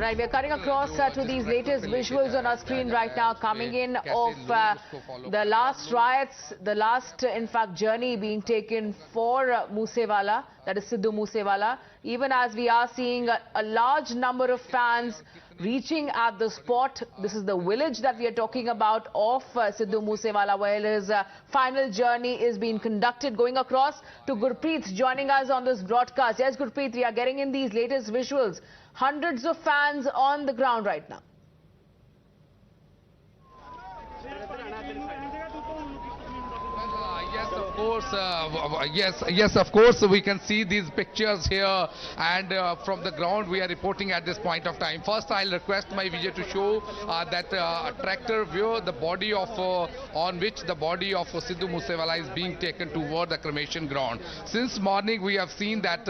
Alright, we're cutting across to these latest visuals on our screen right now, coming in of the last riots, the last, in fact, journey being taken for Moose Wala, that is Sidhu Moose Wala. Even as we are seeing a large number of fans reaching at the spot. This is the village that we are talking about of Sidhu Moose Wala, where his final journey is being conducted. Going across to Gurpreet, joining us on this broadcast. Yes, Gurpreet, we are getting in these latest visuals. Hundreds of fans on the ground right now. Yes, of course, we can see these pictures here, and from the ground we are reporting at this point of time. First, I'll request my Vijay to show that tractor view, the body of on which the body of Sidhu Moose Wala is being taken toward the cremation ground. Since morning, we have seen that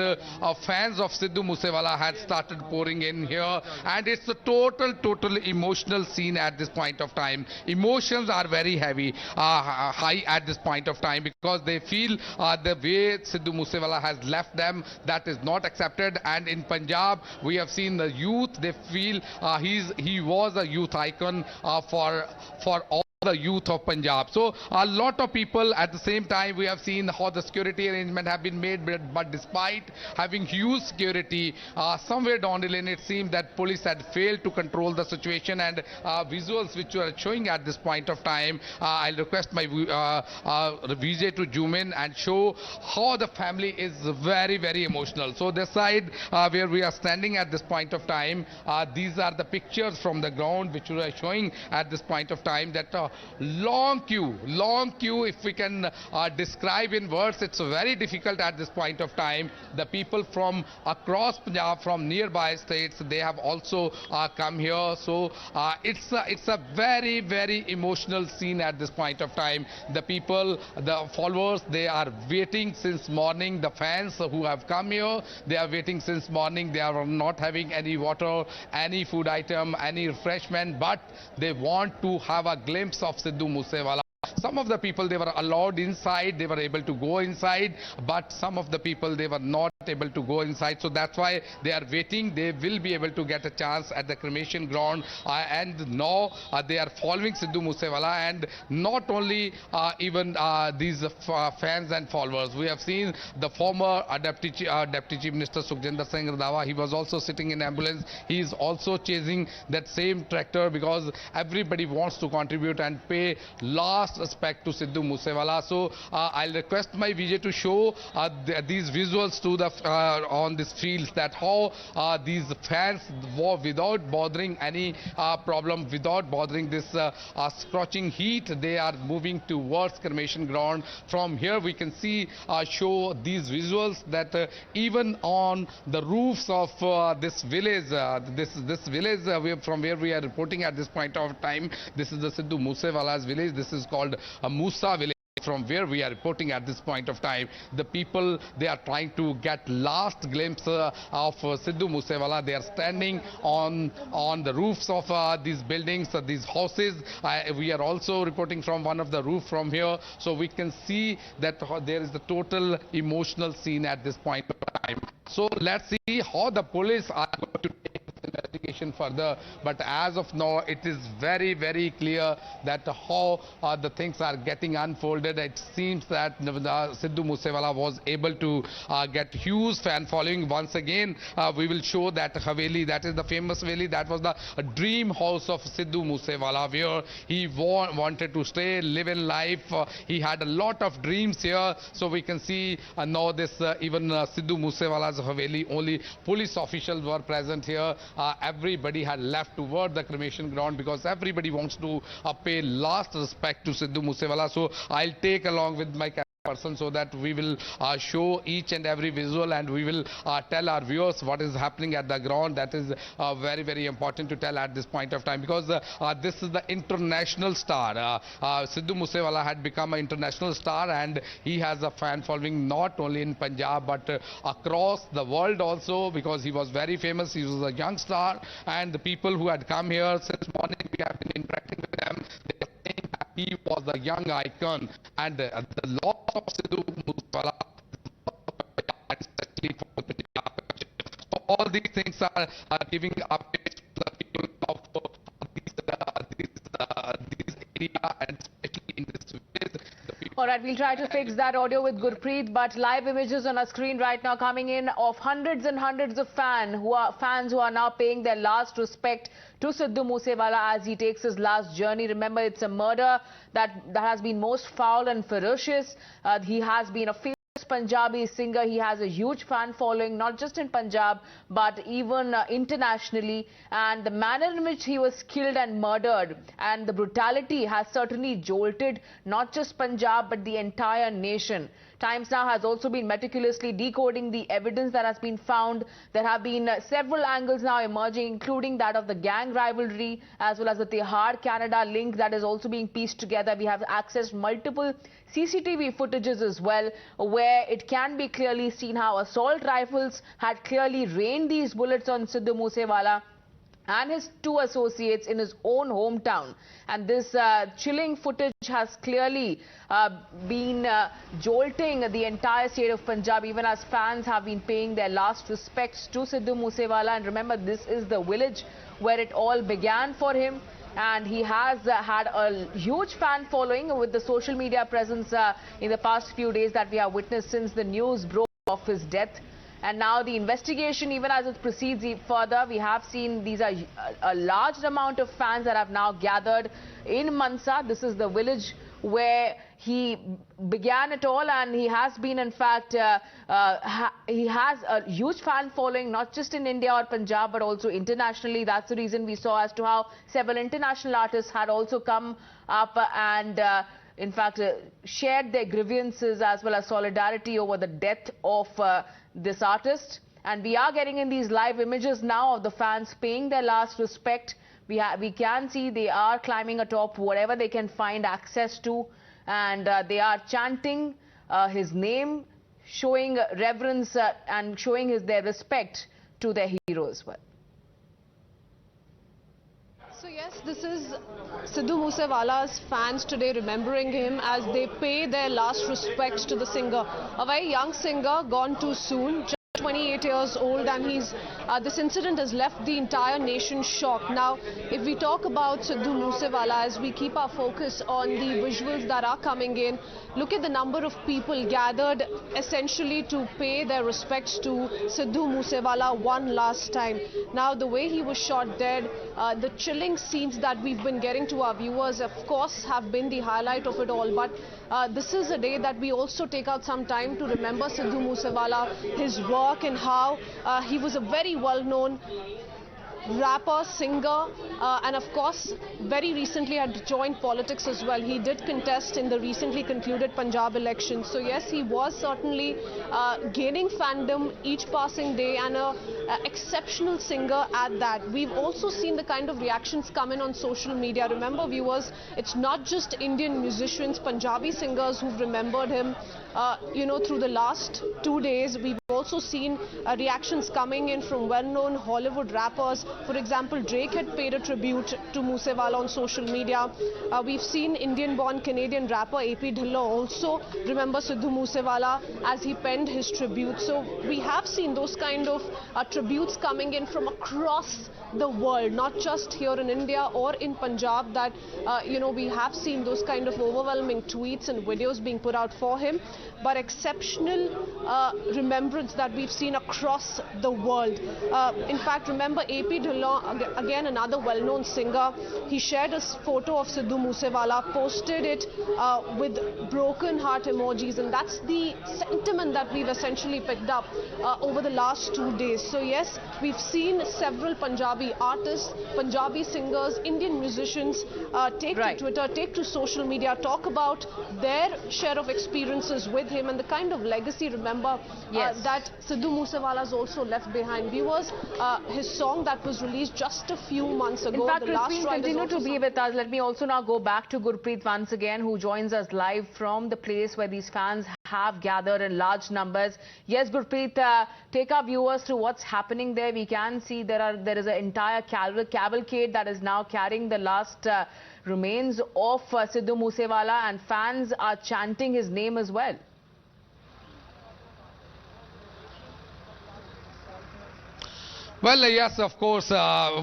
fans of Sidhu Moose Wala had started pouring in here, and it's a total emotional scene at this point of time. Emotions are very heavy, high at this point of time, because they feel the way Sidhu Moose Wala has left them, that is not accepted. And in Punjab, we have seen the youth, they feel he was a youth icon for all the youth of Punjab. So a lot of people, at the same time, we have seen how the security arrangement have been made, but despite having huge security, somewhere down the lane it seemed that police had failed to control the situation. And visuals which you are showing at this point of time, I'll request my Vijay to zoom in and show how the family is very emotional. So this side where we are standing at this point of time, these are the pictures from the ground which you are showing at this point of time, that long queue, if we can describe in words, it's very difficult at this point of time. The people from across Punjab, from nearby states, they have also come here. So it's a very emotional scene at this point of time. The people, the followers, they are waiting since morning. The fans who have come here, they are waiting since morning. They are not having any water, any food item, any refreshment, but they want to have a glimpse of Sidhu Moose Wala. Some of the people, they were allowed inside, they were able to go inside, but some of the people, they were not able to go inside. So that's why they are waiting. They will be able to get a chance at the cremation ground, and now they are following Sidhu Moose Wala. And not only even these fans and followers, we have seen the former Deputy Chief Minister Sukhjinder Singh Randhawa. He was also sitting in ambulance. He is also chasing that same tractor, because everybody wants to contribute and pay last respect to Sidhu Moose Wala. So I'll request my Vijay to show these visuals to the on these fields, that how these fans, without bothering any problem, without bothering this scorching heat, they are moving towards cremation ground. From here we can see show these visuals, that even on the roofs of this village, this village from where we are reporting at this point of time, this is the Sidhu Moose Wala's village. This is called Musa village. From where we are reporting at this point of time, the people, they are trying to get last glimpse of Sidhu Moose Wala. They are standing on the roofs of these buildings, these houses. We are also reporting from one of the roof from here, so we can see that there is the total emotional scene at this point of time. So let's see how the police are going to take investigation further, but as of now it is very clear that how the things are getting unfolded. It seems that Sidhu Moose Wala was able to get huge fan following. Once again we will show that Haveli, that is the famous Haveli, that was the dream house of Sidhu Moose Wala, where he wanted to stay, live in life. He had a lot of dreams here. So we can see now this even Sidhu Moose Wala's Haveli, only police officials were present here. Everybody had left toward the cremation ground, because everybody wants to pay last respect to Sidhu Moose Wala. So I'll take along with my person, so that we will show each and every visual, and we will tell our viewers what is happening at the ground. That is very important to tell at this point of time, because this is the international star. Sidhu Moose Wala had become an international star, and he has a fan following not only in Punjab but across the world also, because he was very famous. He was a young star, and the people who had come here since morning, we have been interacting with them. They are saying that he was a young icon, and the loss of Sidhu Moose Wala, especially for Punjab. So all these things are giving updates right, we'll try to fix that audio with Gurpreet, but live images on our screen right now coming in of hundreds and hundreds of fans who are now paying their last respect to Sidhu Moose Wala as he takes his last journey. Remember, it's a murder that has been most foul and ferocious. He has been a famous Punjabi singer. He has a huge fan following, not just in Punjab, but even internationally. And the manner in which he was killed and murdered and the brutality has certainly jolted not just Punjab, but the entire nation. Times Now has also been meticulously decoding the evidence that has been found. There have been several angles now emerging, including that of the gang rivalry, as well as the Tihar-Canada link that is also being pieced together. We have accessed multiple CCTV footages as well, where it can be clearly seen how assault rifles had clearly rained these bullets on Sidhu Moose Wala and his two associates in his own hometown. And this chilling footage has clearly been jolting the entire state of Punjab, even as fans have been paying their last respects to Sidhu Moose Wala. And remember, this is the village where it all began for him. And he has had a huge fan following with the social media presence in the past few days that we have witnessed since the news broke of his death. And now the investigation, even as it proceeds further, we have seen these are a large amount of fans that have now gathered in Mansa. This is the village where he began it all, and he has been, in fact, he has a huge fan following, not just in India or Punjab, but also internationally. That's the reason we saw as to how several international artists had also come up and in fact, shared their grievances as well as solidarity over the death of this artist. And we are getting in these live images now of the fans paying their last respect. We can see they are climbing atop whatever they can find access to, and they are chanting his name, showing reverence and showing their respect to their hero as well. So yes, this is Sidhu Moose Wala's fans today remembering him as they pay their last respects to the singer. A very young singer, gone too soon, just 28 years old, and this incident has left the entire nation shocked. Now, if we talk about Sidhu Moose Wala, as we keep our focus on the visuals that are coming in, look at the number of people gathered essentially to pay their respects to Sidhu Moose Wala one last time. Now, the way he was shot dead, the chilling scenes that we've been getting to our viewers, of course, have been the highlight of it all. But this is a day that we also take out some time to remember Sidhu Moose Wala, his work, and how he was a very well-known rapper, singer, and of course very recently had joined politics as well. He did contest in the recently concluded Punjab elections. So yes, he was certainly gaining fandom each passing day, and an exceptional singer at that. We've also seen the kind of reactions come in on social media. Remember, viewers, it's not just Indian musicians, Punjabi singers who've remembered him. Through the last 2 days, we've also seen reactions coming in from well-known Hollywood rappers. For example, Drake had paid a tribute to Moose Wala on social media. We've seen Indian-born Canadian rapper AP Dhillon also remember Sidhu Moose Wala as he penned his tribute. So we have seen those kind of tributes coming in from across the world, not just here in India or in Punjab, that we have seen those kind of overwhelming tweets and videos being put out for him, but exceptional remembrance that we've seen across the world. In fact, remember AP Dhillon, again another well-known singer, he shared a photo of Sidhu Moose Wala, posted it with broken heart emojis, and that's the sentiment that we've essentially picked up over the last 2 days. So yes, we've seen several Punjabi artists, Punjabi singers, Indian musicians take to Twitter, take to social media, talk about their share of experiences with him and the kind of legacy, remember, that Sidhu Moose Wala has also left behind. Viewers, his song that was released just a few months ago. In fact, Crispin, continue to be with us. Let me also now go back to Gurpreet once again, who joins us live from the place where these fans have gathered in large numbers. Yes, Gurpreet, take our viewers through what's happening there. We can see there is an entire cavalcade that is now carrying the last remains of Sidhu Moose Wala, and fans are chanting his name as well. Well, yes, of course,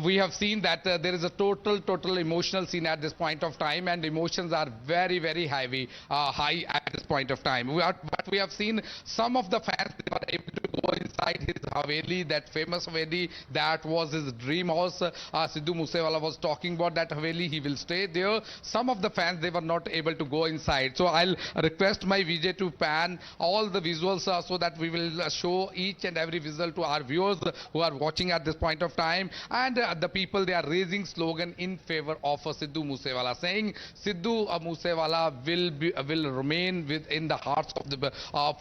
we have seen that there is a total emotional scene at this point of time, and emotions are very high at this point of time. But we have seen some of the fans, they were able to go inside his Haveli, that famous Haveli, that was his dream house. Sidhu Moose Wala was talking about that Haveli, he will stay there. Some of the fans, they were not able to go inside. So I'll request my VJ to pan all the visuals so that we will show each and every visual to our viewers who are watching at this point of time. And the people, they are raising slogan in favor of Sidhu Moose Wala, saying Sidhu Moose Wala will remain within the hearts of the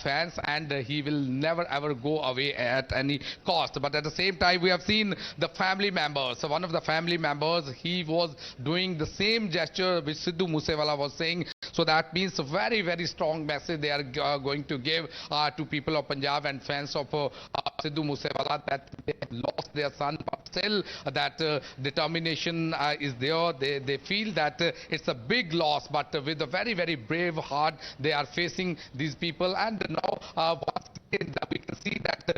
fans, and he will never ever go away at any cost. But at the same time, we have seen the family members. So one of the family members, he was doing the same gesture which Sidhu Moose Wala was saying. So that means a very strong message they are going to give to people of Punjab and fans of Sidhu Moose Wala, that they have lost their son, but still that determination is there. They feel that it's a big loss, but with a very brave heart they are facing these people. And now once again we can see that the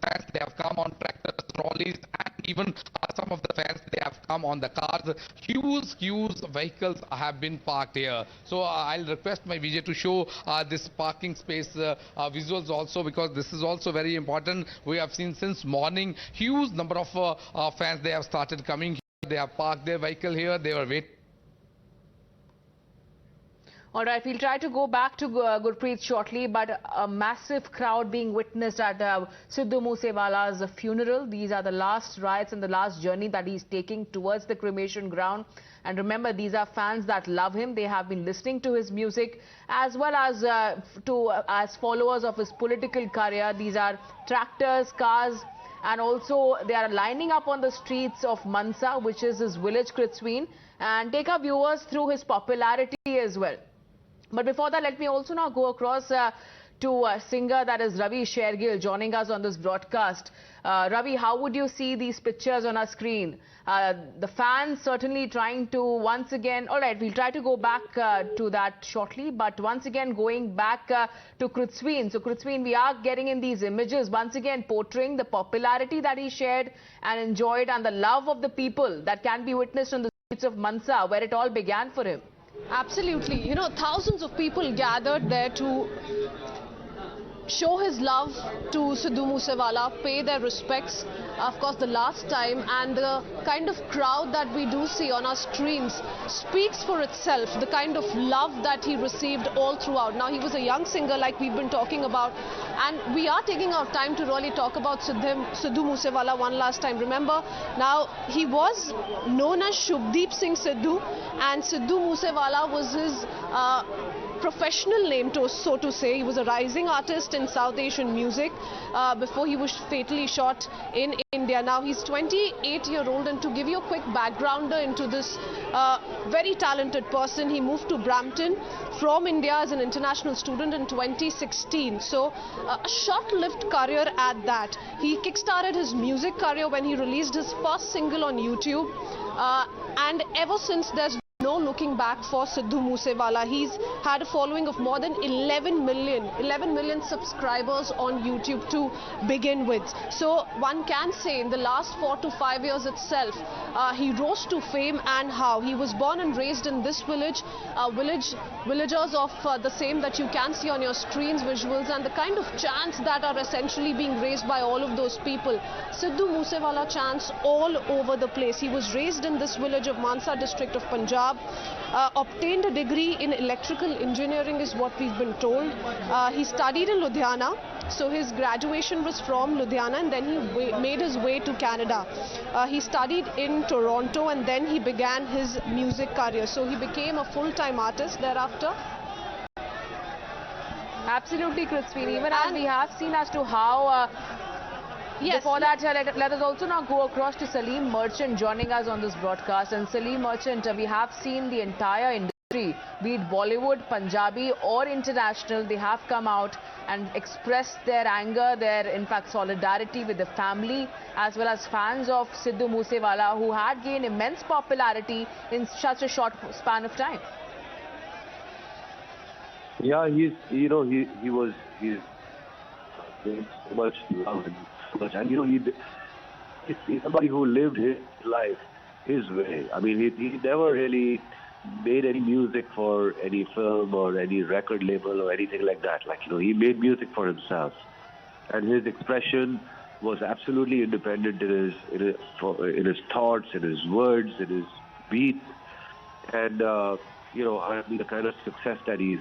fans, they have come on tractors, trolleys, and even some of the fans, they have come on the cars. Huge vehicles have been parked here. So I'll request my VJ to show this parking space visuals also, because this is also very important. We have seen since morning huge number of fans, they have started coming here. They have parked their vehicle here. They were waiting. All right, we'll try to go back to Gurpreet shortly, but a massive crowd being witnessed at Sidhu Moose Wala's funeral. These are the last rites and the last journey that he's taking towards the cremation ground. And remember, these are fans that love him. They have been listening to his music, as well as as followers of his political career. These are tractors, cars, and also they are lining up on the streets of Mansa, which is his village, Kritsween, and take our viewers through his popularity as well. But before that, let me also now go across to a singer, that is Ravi Shergill, joining us on this broadcast. Ravi, how would you see these pictures on our screen? The fans certainly trying to once again, all right, we'll try to go back to that shortly, but once again going back to Kritsween. So Kritsween, we are getting in these images once again portraying the popularity that he shared and enjoyed, and the love of the people that can be witnessed on the streets of Mansa, where it all began for him. Absolutely. You know, thousands of people gathered there to show his love to Sidhu Moose Wala, pay their respects, of course, the last time, and the kind of crowd that we do see on our screens speaks for itself, the kind of love that he received all throughout. Now, he was a young singer, like we've been talking about, and we are taking our time to really talk about Sidhu Moose Wala one last time. Remember, now, he was known as Shubdeep Singh Sidhu, and Sidhu Moose Wala was his professional name, so to say. He was a rising artist in South Asian music before he was fatally shot in India. Now he's 28-year-old, and to give you a quick backgrounder into this very talented person, he moved to Brampton from India as an international student in 2016. So a short-lived career at that. He kickstarted his music career when he released his first single on YouTube, and ever since there's no looking back for Sidhu Moose Wala. He's had a following of more than 11 million subscribers on YouTube to begin with. So one can say in the last 4 to 5 years itself, he rose to fame. And how? He was born and raised in this village, villagers of the same that you can see on your screens visuals, and the kind of chants that are essentially being raised by all of those people. Sidhu Moose Wala chants all over the place. He was raised in this village of Mansa district of Punjab. Obtained a degree in electrical engineering is what we've been told. He studied in Ludhiana, so his graduation was from Ludhiana, and then he made his way to Canada. He studied in Toronto, and then he began his music career. So he became a full-time artist thereafter. Absolutely, Kritsween. Even as we have seen as to how yes. Before that, let us also now go across to Salim Merchant joining us on this broadcast. And Salim Merchant, we have seen the entire industry, be it Bollywood, Punjabi or international, they have come out and expressed their anger, their in fact solidarity with the family as well as fans of Sidhu Moose Wala, who had gained immense popularity in such a short span of time. Yeah, he's so much love and so much, and he's somebody who lived his life his way. I mean, he never really made any music for any film or any record label or anything like that. Like, he made music for himself. And his expression was absolutely independent in his thoughts, in his words, in his beats. And, I mean, the kind of success that he's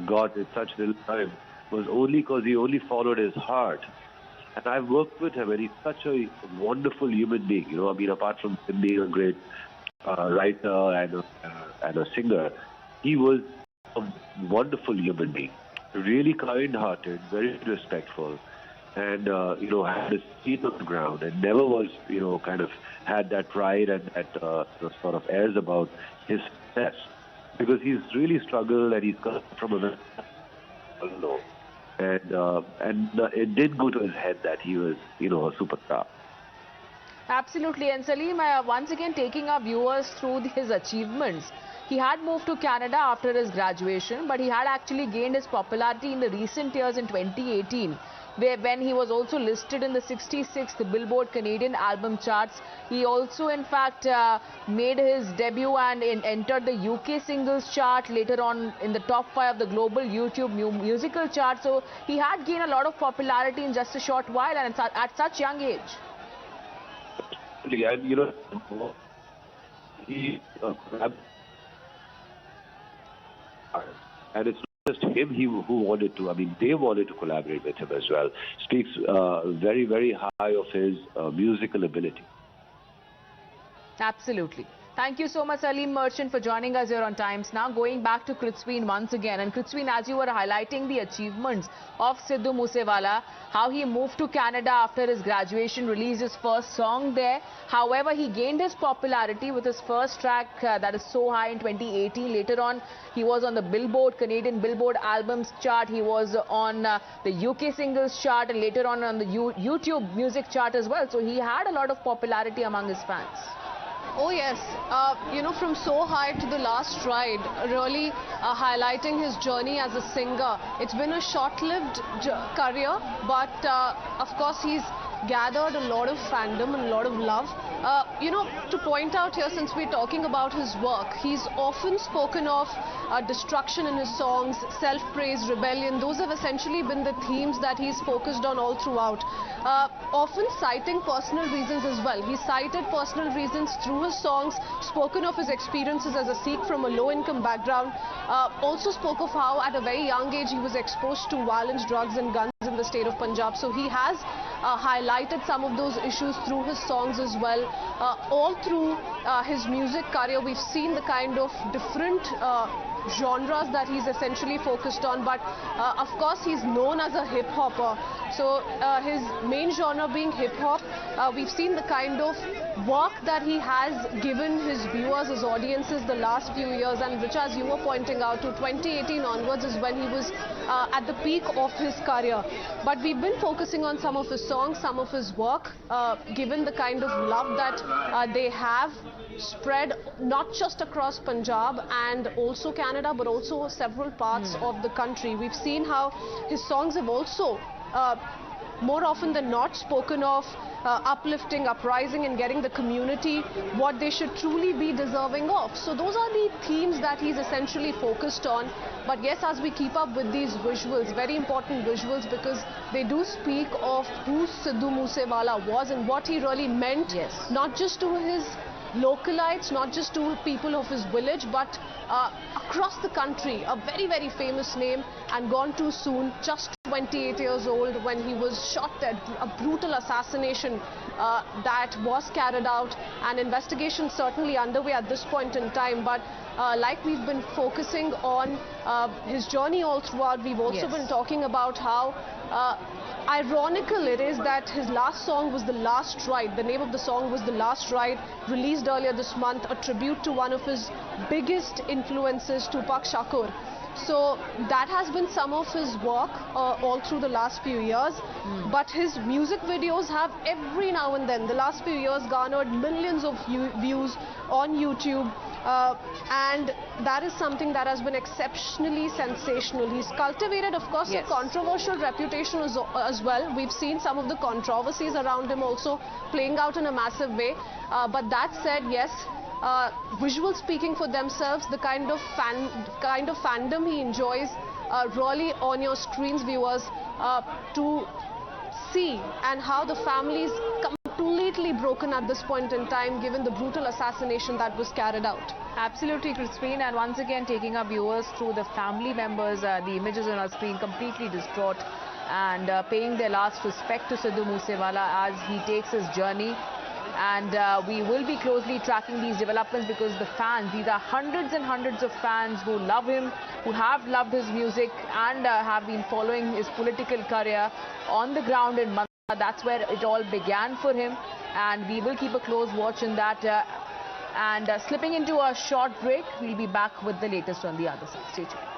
got in such little time was only because he only followed his heart. And I've worked with him, and he's such a wonderful human being. I mean, apart from him being a great writer and a singer, he was a wonderful human being. Really kind-hearted, very respectful, and had his feet on the ground, and never was kind of had that pride and that sort of airs about his success, because he's really struggled, and he's come from a very low. And it did go to his head that he was, a superstar. Absolutely. And Salim, once again taking our viewers through his achievements. He had moved to Canada after his graduation, but he had actually gained his popularity in the recent years in 2018. When he was also listed in the 66th Billboard Canadian album charts. He also in fact made his debut and entered the UK singles chart, later on in the top 5 of the global YouTube musical chart. So he had gained a lot of popularity in just a short while, and at such young age. And he and it's just him who wanted to. I mean, they wanted to collaborate with him as well. Speaks very, very high of his musical ability. Absolutely. Thank you so much, Salim Merchant, for joining us here on Times Now. Going back to Kritsween once again. And Kritsween, as you were highlighting the achievements of Sidhu Moose Wala, how he moved to Canada after his graduation, released his first song there. However, he gained his popularity with his first track that is So High in 2018. Later on, he was on the Canadian Billboard albums chart. He was on the UK singles chart, and later on the YouTube music chart as well. So he had a lot of popularity among his fans. Oh yes, from So High to The Last Ride, really highlighting his journey as a singer. It's been a short-lived career, but of course he's gathered a lot of fandom and a lot of love. To point out here, since we're talking about his work, he's often spoken of destruction in his songs, self-praise, rebellion. Those have essentially been the themes that he's focused on all throughout. Often citing personal reasons as well. He cited personal reasons through his songs, spoken of his experiences as a Sikh from a low-income background, also spoke of how at a very young age he was exposed to violence, drugs and guns in the state of Punjab. So he has highlighted some of those issues through his songs as well. All through his music career, we've seen the kind of different genres that he's essentially focused on, but of course he's known as a hip-hopper. So his main genre being hip-hop, we've seen the kind of work that he has given his viewers, his audiences the last few years, and which, as you were pointing out, to 2018 onwards is when he was at the peak of his career. But we've been focusing on some of his songs, some of his work, given the kind of love that they have spread not just across Punjab and also Canada, but also several parts of the country. We've seen how his songs have also more often than not spoken of uplifting, uprising and getting the community what they should truly be deserving of. So those are the themes that he's essentially focused on. But yes, as we keep up with these visuals, very important visuals, because they do speak of who Sidhu Moose Wala was and what he really meant, not just to his localites, not just to people of his village, but across the country. A very, very famous name, and gone too soon, just 28 years old when he was shot dead. A brutal assassination that was carried out, and investigation certainly underway at this point in time. But like we've been focusing on his journey all throughout, we've also been talking about how ironical it is that his last song was The Last Ride. The name of the song was The Last Ride, released earlier this month, a tribute to one of his biggest influences, Tupac Shakur. So that has been some of his work all through the last few years. But his music videos have every now and then, the last few years, garnered millions of views on YouTube. and that is something that has been exceptionally sensational. He's cultivated, of course, Yes. a controversial reputation as well. We've seen some of the controversies around him also playing out in a massive way. But that said, yes, visuals speaking for themselves, the kind of fandom he enjoys really on your screens, viewers, to see, and how the family is completely broken at this point in time given the brutal assassination that was carried out. Absolutely, Christine, and once again taking our viewers through the family members, the images on our screen completely distraught, and paying their last respect to Sidhu Moose Wala as he takes his journey. And we will be closely tracking these developments, because the fans, these are hundreds and hundreds of fans who love him, who have loved his music and have been following his political career on the ground in Mansa. That's where it all began for him, and we will keep a close watch on that. Slipping into a short break, we'll be back with the latest on the other side. Stay tuned.